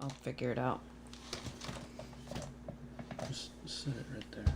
I'll figure it out. Just set it right there.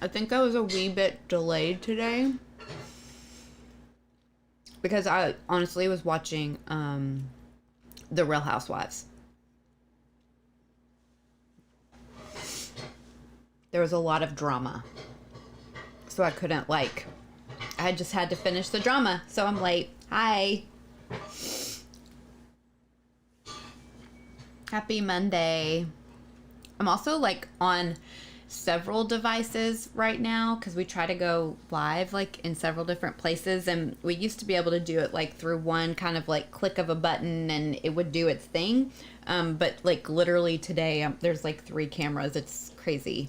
I think I was a wee bit delayed today because I honestly was watching The Real Housewives. There was a lot of drama, so I couldn't I just had to finish the drama, so I'm late. Hi. Happy Monday. I'm also on several devices right now because we try to go live in several different places, and we used to be able to do it through one kind of click of a button and it would do its thing, but literally today there's 3 cameras. It's crazy.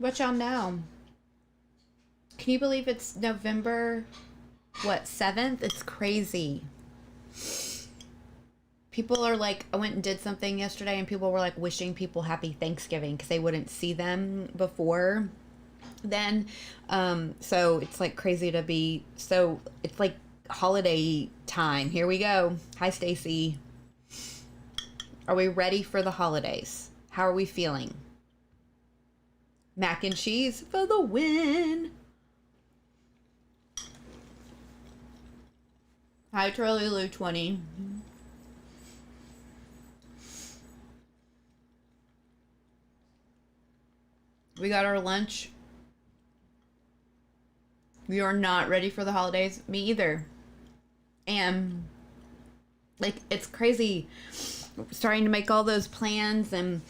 What y'all know? Can you believe it's November, 7th? It's crazy. People are I went and did something yesterday and people were wishing people happy Thanksgiving because they wouldn't see them before then. So it's crazy to be, so it's holiday time. Here we go. Hi, Stacy. Are we ready for the holidays? How are we feeling? Mac and cheese for the win. Hi, Charlie Lou 20. We got our lunch. We are not ready for the holidays. Me either. And it's crazy starting to make all those plans, and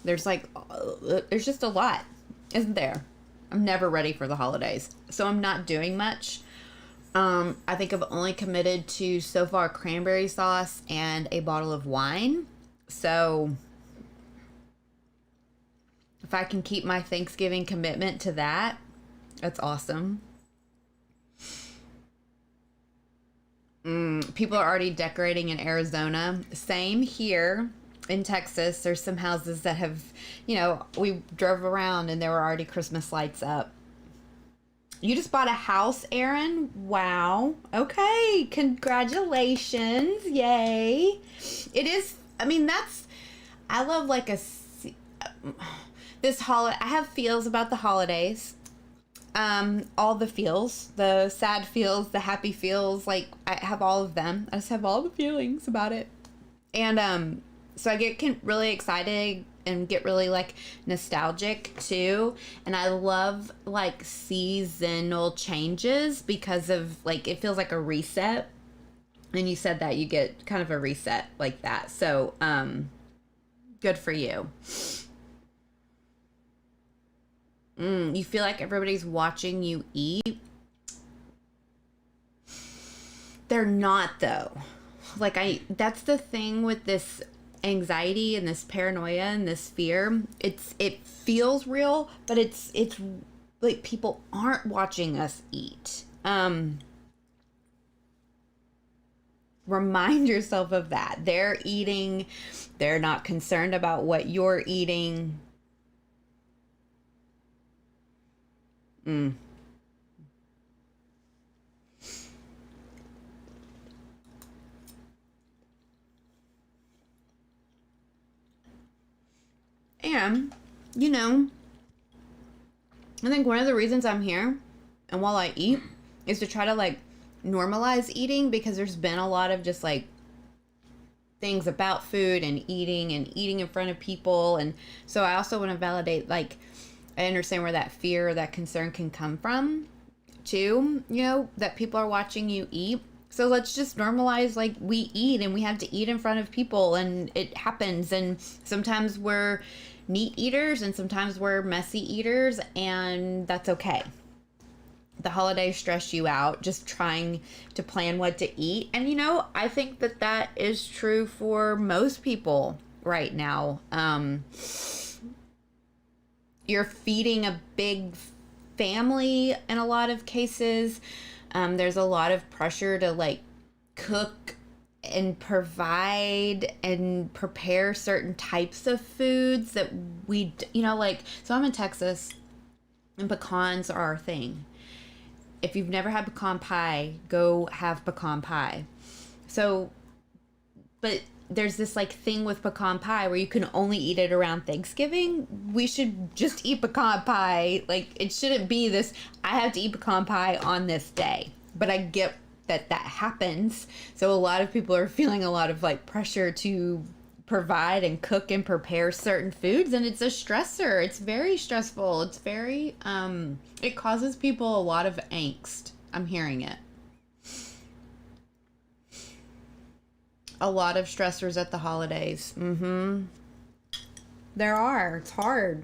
there's there's just a lot, isn't there? I'm never ready for the holidays, so I'm not doing much. I think I've only committed to so far cranberry sauce and a bottle of wine. So if I can keep my Thanksgiving commitment to that, that's awesome. People are already decorating in Arizona. Same here in Texas. There's some houses that have, we drove around and there were already Christmas lights up. You just bought a house, Erin? Wow. Okay. Congratulations. Yay. It is, I love this holiday. I have feels about the holidays. All the feels, the sad feels, the happy feels, I have all of them. I just have all the feelings about it. And, so I get really excited and get really nostalgic too. And I love seasonal changes because of it feels like a reset. And you said that you get kind of a reset like that. So, good for you. You feel like everybody's watching you eat. They're not though. That's the thing with this anxiety and this paranoia and this fear. It feels real, but it's people aren't watching us eat. Remind yourself of that. They're eating. They're not concerned about what you're eating. And, you know, I think one of the reasons I'm here and while I eat is to try to like normalize eating, because there's been a lot of just like things about food and eating in front of people. And so I also want to validate, like, I understand where that fear or that concern can come from too, you know, that people are watching you eat. So let's just normalize, like, we eat and we have to eat in front of people and it happens. And sometimes we're neat eaters and sometimes we're messy eaters, and that's okay. The holidays stress you out just trying to plan what to eat. And, you know, I think that that is true for most people right now. You're feeding a big family in a lot of cases. There's a lot of pressure to like cook and provide and prepare certain types of foods that we, you know, like, so I'm in Texas and pecans are our thing. If you've never had pecan pie, go have pecan pie. So, but there's this like thing with pecan pie where you can only eat it around Thanksgiving. We should just eat pecan pie. Like, it shouldn't be this, I have to eat pecan pie on this day. But I get that that happens. So a lot of people are feeling a lot of like pressure to provide and cook and prepare certain foods, and it's a stressor. It's very stressful. It's very it causes people a lot of angst. I'm hearing it. A lot of stressors at the holidays. There are. It's hard.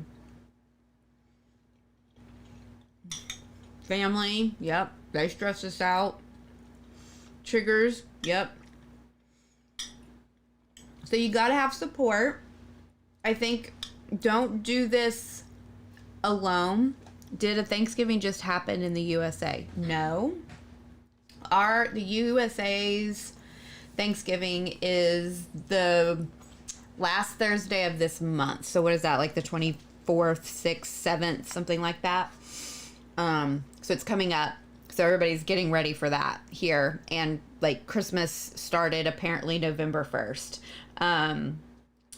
Family, yep, they stress us out. Triggers, yep. So you gotta have support. I think don't do this alone. Did a Thanksgiving just happen in the USA? No. The USA's Thanksgiving is the last Thursday of this month. So what is that, like the 24th, 6th, 7th, something like that? So it's coming up. So everybody's getting ready for that here. And like Christmas started apparently November 1st.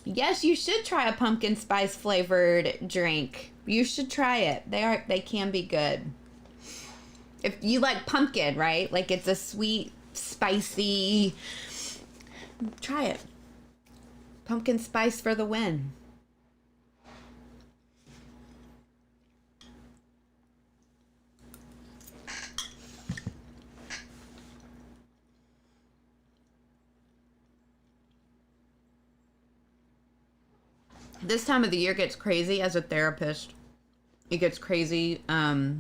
Yes, you should try a pumpkin spice flavored drink. You should try it. They can be good. If you like pumpkin, right? Like it's a sweet, spicy, try it. Pumpkin spice for the win. This time of the year gets crazy as a therapist. It gets crazy as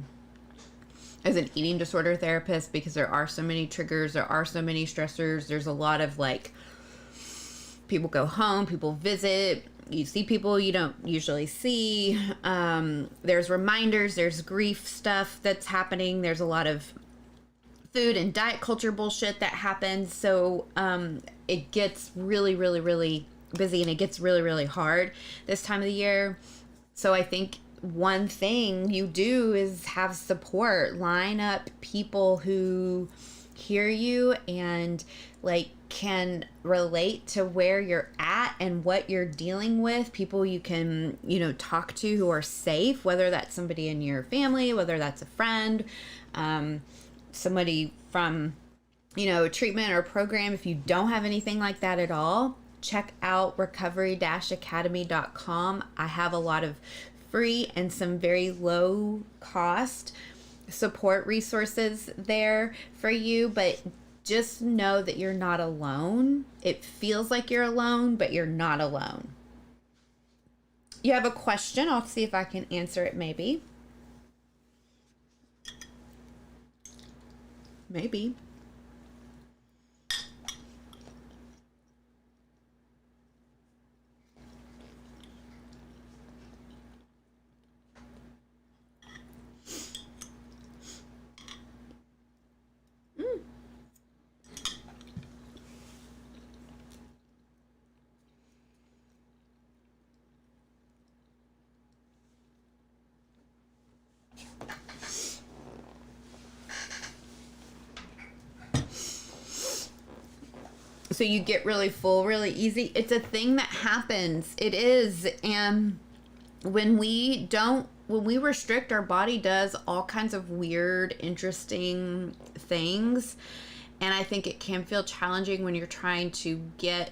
an eating disorder therapist, because there are so many triggers, there are so many stressors. There's a lot of like, people go home, people visit, you see people you don't usually see. There's reminders, there's grief stuff that's happening. There's a lot of food and diet culture bullshit that happens. So it gets really, really, really busy, and it gets really, really hard this time of the year. So I think one thing you do is have support. Line up people who hear you and like can relate to where you're at and what you're dealing with. People you can, you know, talk to who are safe, whether that's somebody in your family, whether that's a friend, somebody from, you know, a treatment or a program. If you don't have anything like that at all, check out recovery-academy.com. I have a lot of free and some very low cost support resources there for you, but just know that you're not alone. It feels like you're alone, but you're not alone. You have a question? I'll see if I can answer it, maybe. Maybe. So you get really full really easy. It's a thing that happens. It is. And when we restrict, our body does all kinds of weird, interesting things. And I think it can feel challenging when you're trying to get,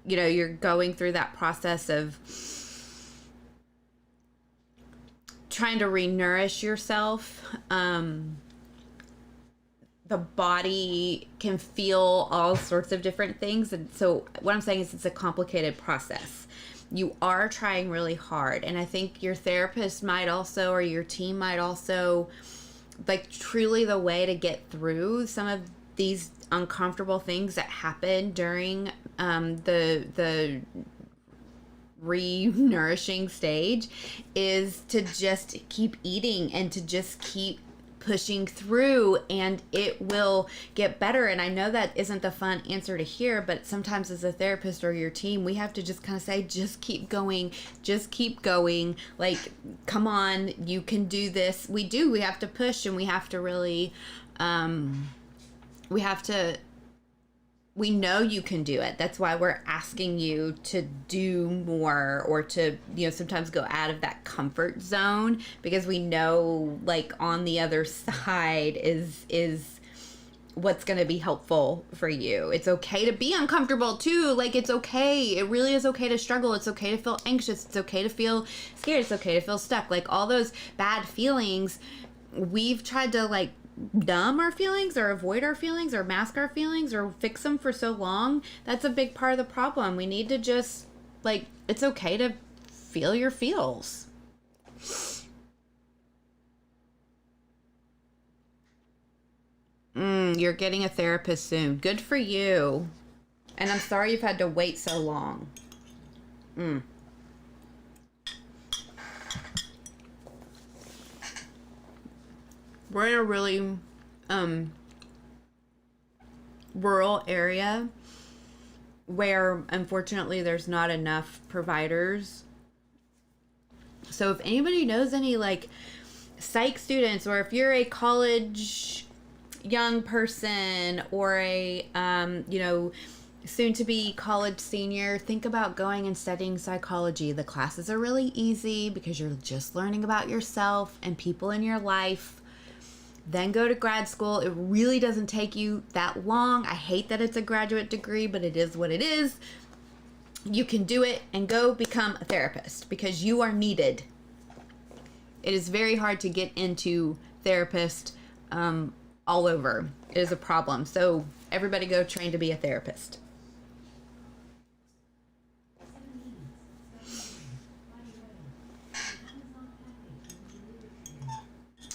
you're going through that process of trying to re-nourish yourself. The body can feel all sorts of different things. And so what I'm saying is it's a complicated process. You are trying really hard. And I think your therapist might also, or your team might also, like, truly the way to get through some of these uncomfortable things that happen during the re-nourishing stage is to just keep eating and to just keep pushing through, and it will get better. And I know that isn't the fun answer to hear, but sometimes as a therapist or your team, we have to just kind of say, just keep going, like, come on, you can do this. We have to push, and we have to really we know you can do it. That's why we're asking you to do more, or to, sometimes go out of that comfort zone, because we know, like, on the other side is what's going to be helpful for you. It's okay to be uncomfortable too. Like, it's okay. It really is okay to struggle. It's okay to feel anxious. It's okay to feel scared. It's okay to feel stuck. Like, all those bad feelings, we've tried to, like, numb our feelings or avoid our feelings or mask our feelings or fix them for so long. That's a big part of the problem. We need to just, like, it's okay to feel your feels. You're getting a therapist soon. Good for you. And I'm sorry you've had to wait so long. We're in a really rural area where, unfortunately, there's not enough providers. So if anybody knows any, like, psych students, or if you're a college young person, or a soon to be college senior, think about going and studying psychology. The classes are really easy because you're just learning about yourself and people in your life. Then go to grad school. It really doesn't take you that long. I hate that it's a graduate degree, but it is what it is. You can do it and go become a therapist because you are needed. It is very hard to get into therapist all over. It is a problem. So everybody go train to be a therapist.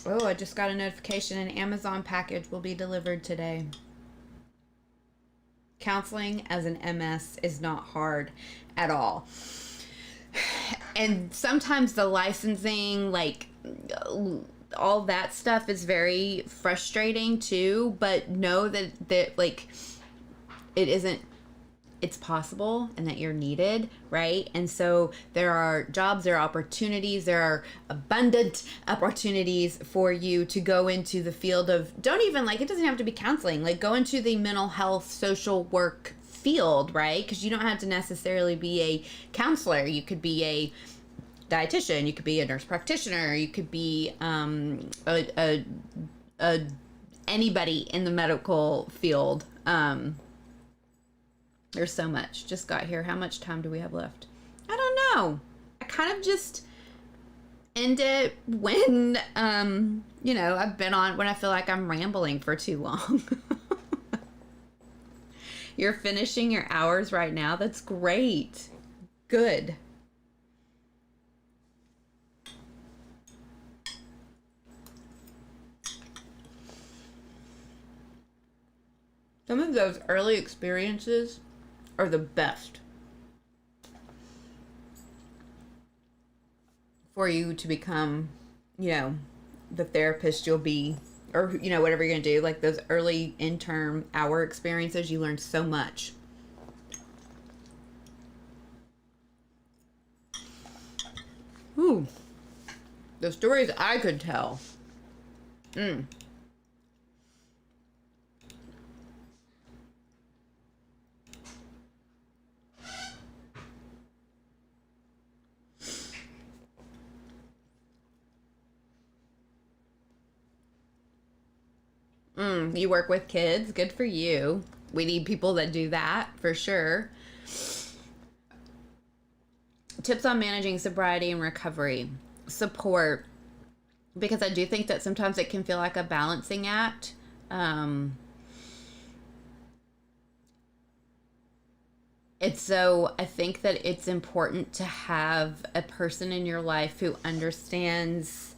Oh, I just got a notification. An Amazon package will be delivered today. Counseling as an MS is not hard at all. And sometimes the licensing, like, all that stuff is very frustrating too, but know that like, it isn't, it's possible, and that you're needed, right? And so there are jobs, there are opportunities, there are abundant opportunities for you to go into the field of, don't even, like, it doesn't have to be counseling, like, go into the mental health social work field, right? Because you don't have to necessarily be a counselor. You could be a dietitian, you could be a nurse practitioner, you could be anybody in the medical field. There's so much. Just got here. How much time do we have left? I don't know. I kind of just end it when I've been on, when I feel like I'm rambling for too long. You're finishing your hours right now. That's great. Good. Some of those early experiences are the best for you to become, the therapist you'll be, or, whatever you're going to do. Like, those early intern hour experiences, you learn so much. Ooh. The stories I could tell. You work with kids. Good for you. We need people that do that for sure. Tips on managing sobriety and recovery. Support. Because I do think that sometimes it can feel like a balancing act. I think that it's important to have a person in your life who understands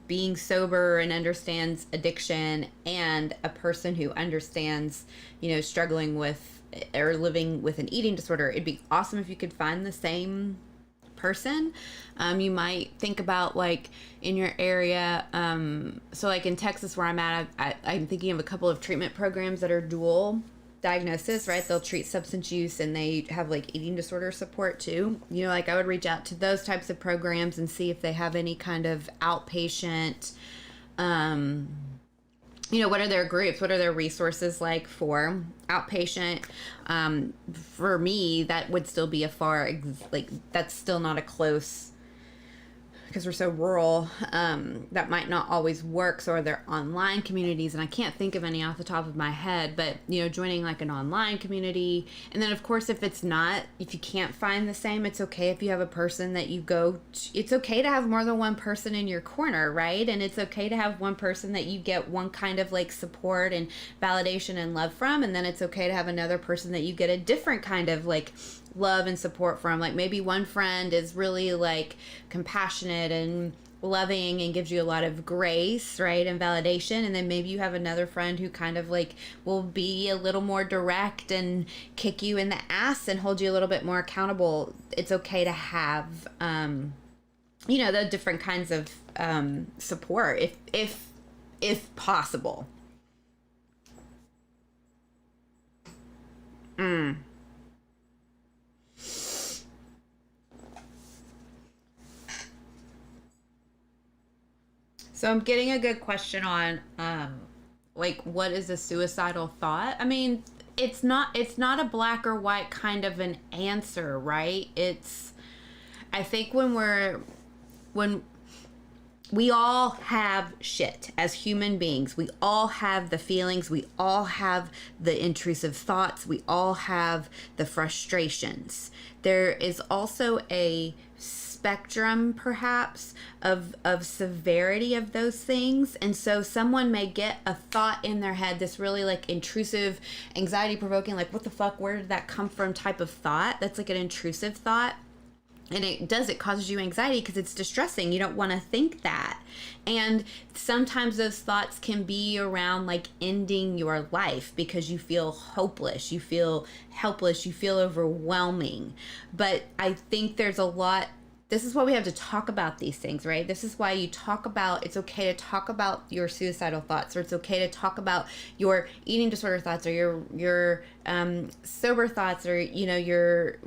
being sober and understands addiction, and a person who understands, struggling with or living with an eating disorder. It'd be awesome if you could find the same person. You might think about, like, in your area, so like in Texas where I'm at, I'm thinking of a couple of treatment programs that are dual diagnosis, right? They'll treat substance use and they have like eating disorder support too. Like I would reach out to those types of programs and see if they have any kind of outpatient, what are their groups? What are their resources like for outpatient? For me, that would still be that's still not a close, because we're so rural, that might not always work. So are there online communities? And I can't think of any off the top of my head, but, joining like an online community. And then of course, if you can't find the same, it's okay if you have a person that you go to. It's okay to have more than one person in your corner, right? And it's okay to have one person that you get one kind of like support and validation and love from. And then it's okay to have another person that you get a different kind of like love and support from. Like maybe one friend is really like compassionate and loving and gives you a lot of grace, right, and validation, and then maybe you have another friend who kind of like will be a little more direct and kick you in the ass and hold you a little bit more accountable. It's okay to have the different kinds of support if possible. So I'm getting a good question on, what is a suicidal thought? I mean, it's not a black or white kind of an answer, right? I think when we all have shit as human beings. We all have the feelings. We all have the intrusive thoughts. We all have the frustrations. There is also a spectrum, perhaps, of severity of those things. And so someone may get a thought in their head, this really like intrusive, anxiety provoking, like, what the fuck, where did that come from type of thought. That's like an intrusive thought. And it causes you anxiety because it's distressing. You don't want to think that. And sometimes those thoughts can be around like ending your life because you feel hopeless, you feel helpless, you feel overwhelming. But I think there's a lot. This is why we have to talk about these things, right? This is why it's okay to talk about your suicidal thoughts, or it's okay to talk about your eating disorder thoughts, or your sober thoughts, or,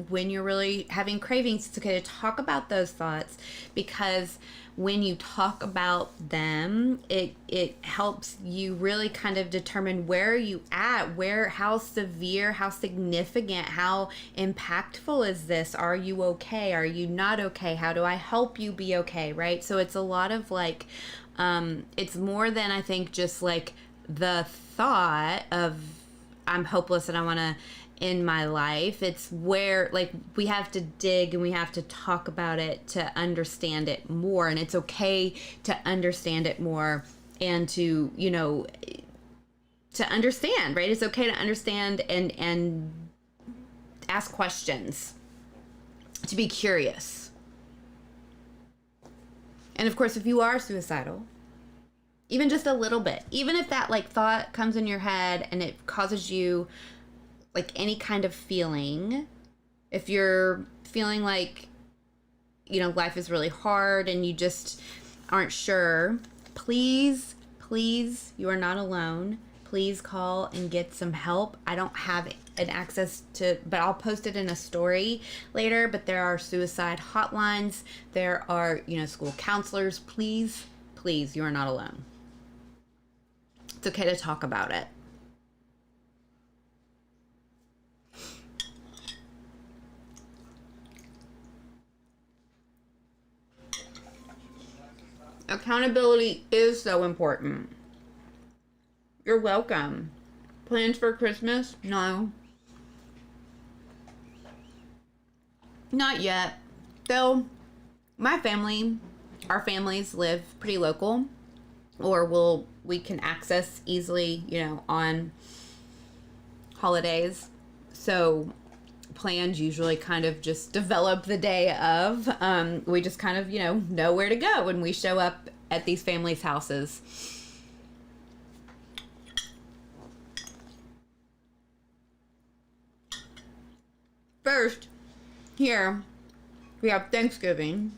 when you're really having cravings. It's okay to talk about those thoughts, because when you talk about them, it helps you really kind of determine where are you at, how severe, how significant, how impactful is this? Are you okay? Are you not okay? How do I help you be okay? Right? So it's a lot of like, it's more than, I think, just like the thought of I'm hopeless and I want to end my life. It's where like we have to dig and we have to talk about it to understand it more. And it's okay to understand it more and to, to understand, right? It's okay to understand and ask questions, to be curious. And of course, if you are suicidal, even just a little bit, even if that like thought comes in your head and it causes you like any kind of feeling, if you're feeling like, life is really hard and you just aren't sure, please, you are not alone. Please call and get some help. I don't have an access to, but I'll post it in a story later, but there are suicide hotlines. There are, school counselors. Please, you are not alone. It's okay to talk about it. Accountability is so important. You're welcome. Plans for Christmas? No. Not yet. Though, our families live pretty local, or we can access easily, on holidays. So plans usually kind of just develop the day of. We just kind of, know where to go when we show up at these families' houses. First, here, we have Thanksgiving.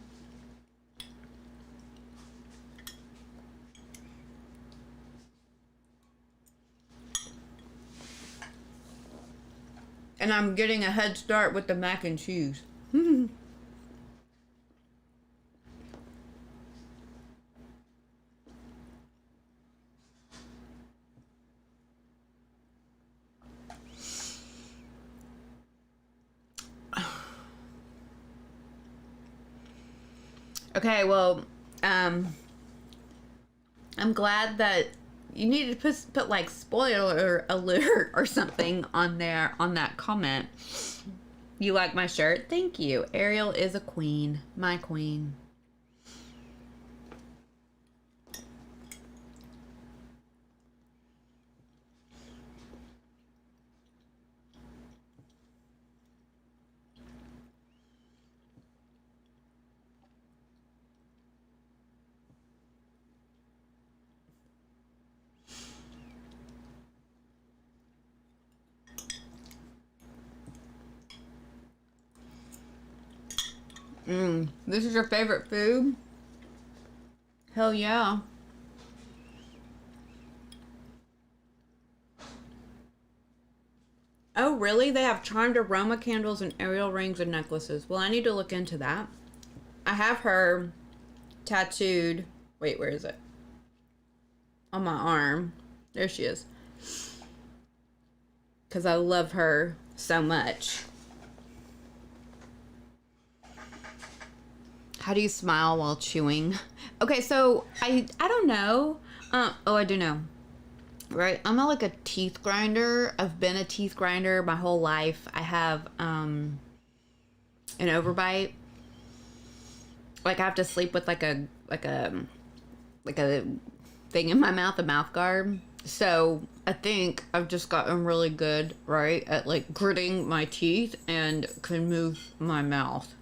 And I'm getting a head start with the mac and cheese. Okay, well, I'm glad that you needed to put like spoiler alert or something on there on that comment. You like my shirt? Thank you. Ariel is a queen. My queen. This is your favorite food? Hell yeah. Oh, really? They have charmed aroma candles and Ariel rings and necklaces. Well, I need to look into that. I have her tattooed. Wait, where is it? On my arm. There she is. Because I love her so much. How do you smile while chewing? Okay, so I don't know. I do know. Right? I'm not like a teeth grinder. I've been a teeth grinder my whole life. I have an overbite. Like I have to sleep with like a thing in my mouth, a mouth guard. So I think I've just gotten really good, right, at like gritting my teeth and can move my mouth.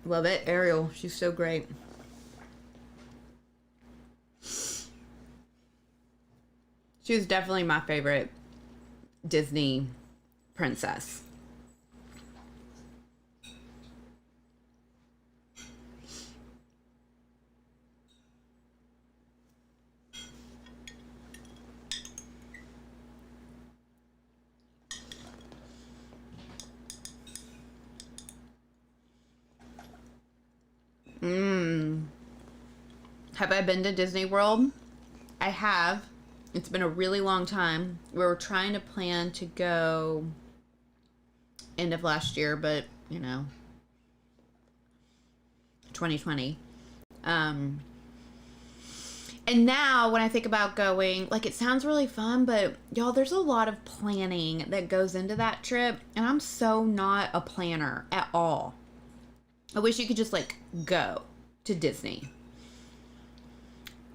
Love it. Ariel, she's so great. She was definitely my favorite Disney princess. Have I been to Disney World? I have. It's been a really long time. We were trying to plan to go end of last year, but 2020. And now when I think about going, like, it sounds really fun, but y'all, there's a lot of planning that goes into that trip, and I'm so not a planner at all. I wish you could just like go to Disney.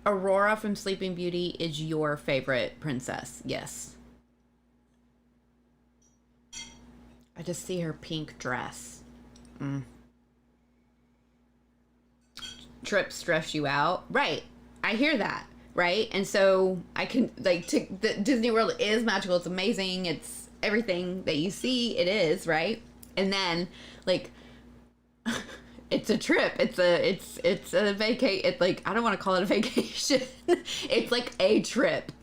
Aurora from Sleeping Beauty is your favorite princess. Yes. I just see her pink dress. Trips stress you out. Right. I hear that. Right. And so I can like the Disney World is magical. It's amazing. It's everything that you see. It is. Right. And then like it's a trip. It's a vacation. It's like, I don't want to call it a vacation. It's like a trip.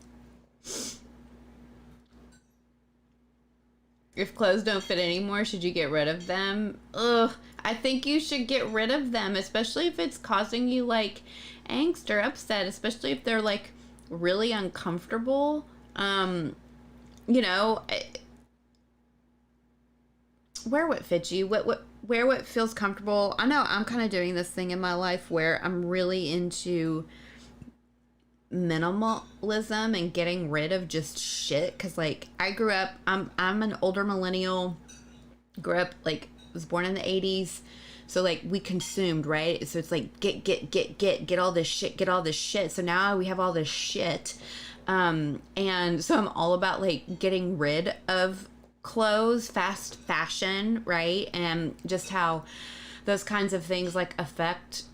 If clothes don't fit anymore, should you get rid of them? Ugh, I think you should get rid of them, especially if it's causing you like angst or upset, especially if they're like really uncomfortable. You know, wear what fits you. Wear what feels comfortable. I know I'm kind of doing this thing in my life where I'm really into minimalism and getting rid of just shit, because like I grew up, I'm an older millennial, grew up like was born in the 80s, so like we consumed, right? So it's like get all this shit, so now we have all this shit, and so I'm all about like getting rid of clothes, fast fashion, right? And just how those kinds of things like affect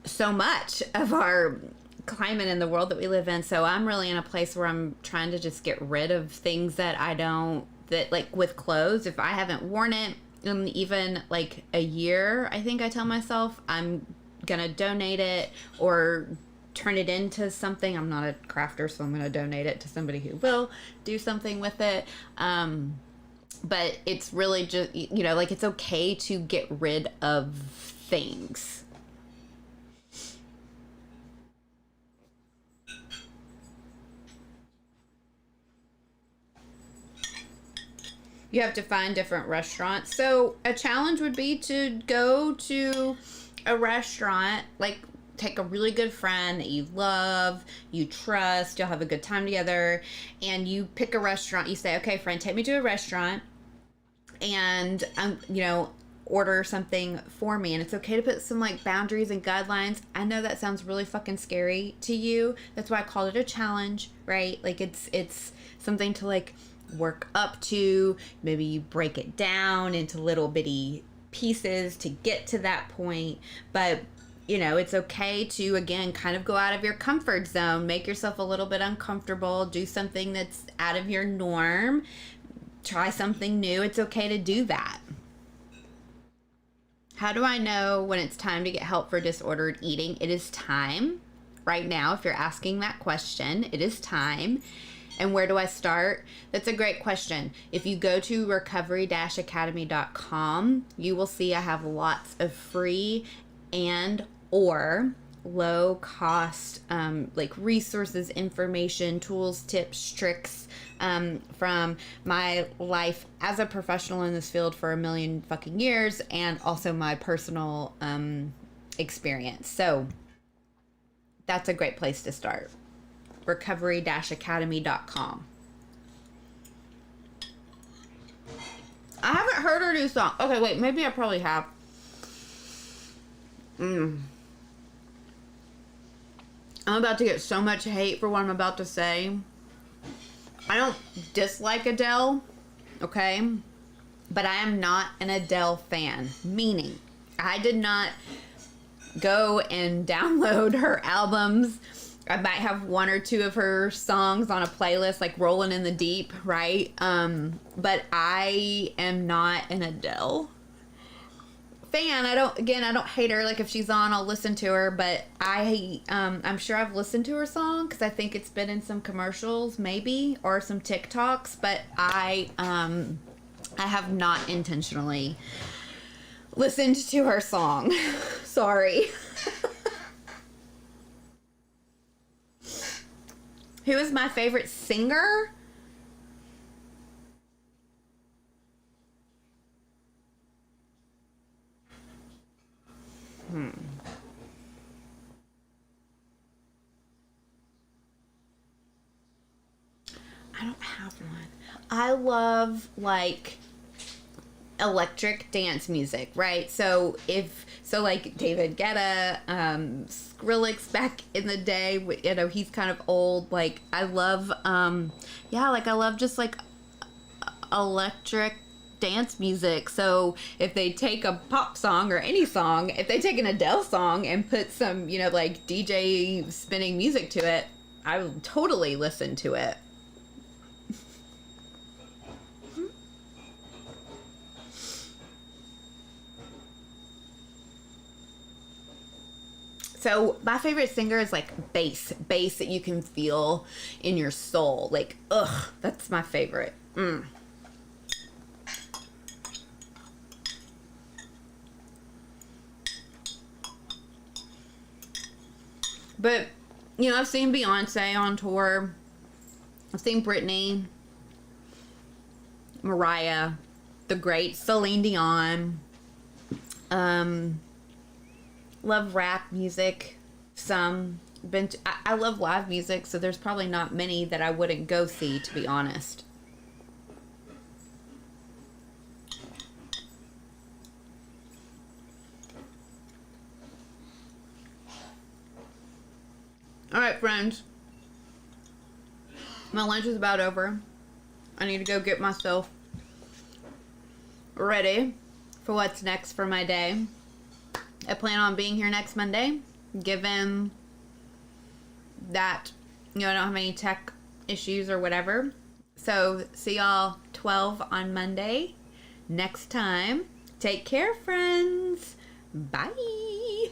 so much of our climate in the world that we live in. So I'm really in a place where I'm trying to just get rid of things that that like with clothes, if I haven't worn it in even like a year, I think I tell myself I'm gonna donate it or turn it into something. I'm not a crafter, so I'm gonna donate it to somebody who will do something with it. But it's really just, you know, like it's okay to get rid of things. You have to find different restaurants. So a challenge would be to go to a restaurant, like take a really good friend that you love, you trust, you'll have a good time together, and you pick a restaurant. You say, okay, friend, take me to a restaurant and, you know, order something for me. And it's okay to put some like boundaries and guidelines. I know that sounds really fucking scary to you. That's why I called it a challenge, right? Like it's something to like work up to. Maybe you break it down into little bitty pieces to get to that point. But you know, it's okay to, again, kind of go out of your comfort zone, make yourself a little bit uncomfortable, do something that's out of your norm, try something new. It's okay to do that. How do I know when it's time to get help for disordered eating? It is time. Right now, if you're asking that question, it is time. And where do I start? That's a great question. If you go to recovery-academy.com, you will see I have lots of free and or low cost like resources, information, tools, tips, tricks from my life as a professional in this field for a million fucking years, and also my personal experience. So that's a great place to start. recovery-academy.com. I haven't heard her new song. Okay, wait, maybe I probably have. I'm about to get so much hate for what I'm about to say. I don't dislike Adele, okay? But I am not an Adele fan. Meaning, I did not go and download her albums. I might have one or two of her songs on a playlist, like Rolling in the Deep, right? But I am not an Adele fan. I don't hate her. Like if she's on, I'll listen to her, but I'm sure I've listened to her song because I think it's been in some commercials maybe or some TikToks, but I have not intentionally listened to her song. Sorry. Who is my favorite singer? I don't have one. I love like electric dance music, right? So like David Guetta, Skrillex back in the day, you know, he's kind of old. Like I love, I love just like electric dance music. So if they take a pop song or any song, if they take an Adele song and put some, you know, like DJ spinning music to it, I would totally listen to it. So my favorite singer is like bass that you can feel in your soul. Like, ugh, that's my favorite. But, you know, I've seen Beyonce on tour. I've seen Britney, Mariah, the great Celine Dion. Love rap music. I love live music, so there's probably not many that I wouldn't go see, to be honest. Alright, friends. My lunch is about over. I need to go get myself ready for what's next for my day. I plan on being here next Monday, given that, you know, I don't have any tech issues or whatever. So, see y'all 12 on Monday next time. Take care, friends. Bye.